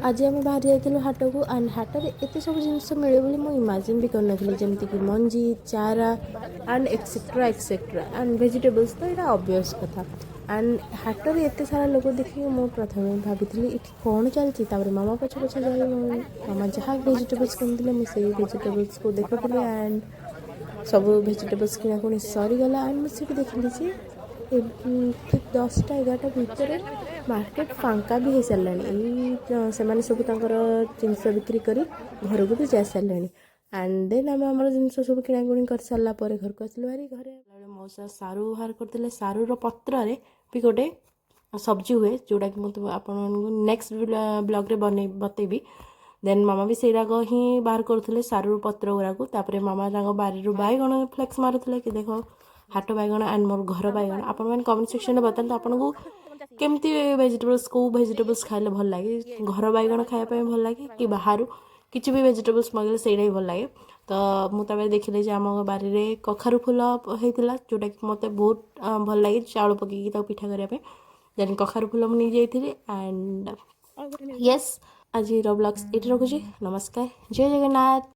आज आम बाहर जाइलु हाट को एंड हाट में एत सब जिन मिले बोली मुझे इमाजिन भी करनी जमीक मंजी चारा एंड एक्सेट्रा एंड वेजिटेबल्स तो यहाँ ऑब्वियस कथा एंड हाट में एत सारा लोग देखिए मुझे प्रथम भाभी ये कौन चलती मामा पछे पछे जाए मामा जहाँ वेजिटेबल्स किनते मुझे वेजिटेबल्स को देखुली एंड सब वेजिटेबल्स किनाकुणी सरीगला एंड मुझे देखिली जे ठीक 10टा 11टा भितर मार्केट फांका भी हो सारे से सब जिनस बिक्री कर घर को भी जा सारे एंड देन आम जिनस सब किणाकुणी कर सारापर घर को आसलु भारी घर मौसा सारू बाहर करते सारूर पत्र भी गोटे सब्जी हुए जोटा कि मुझे आप नेक्स्ट ब्लॉग रे बतेबी देन मामा भी सेराक ही बाहर करते सारू पत्र गुराक मामा बारी बैगण फ्लेक्स मारुले कि देख हाट बैगण एंड मोर घर बैगण आप कमेंट सेक्शन में बताते आपको केमती वेजिटेबल्स को वेजिटेबल्स खाइले भल लगे घर बैगण खायापी भल लगे कि बाहर किसी भी वेजिटेबल्स मगले से ही भल लगे तो मुझे देखिले आम बारी में कखारु फूल होता जोटा कि मत बहुत भल लगे चाउल पकईकि पिठा करने देन कखारु फूल मुझे नहीं एंड यस आज ब्लॉग्स ये रखुची नमस्कार जय जगन्नाथ।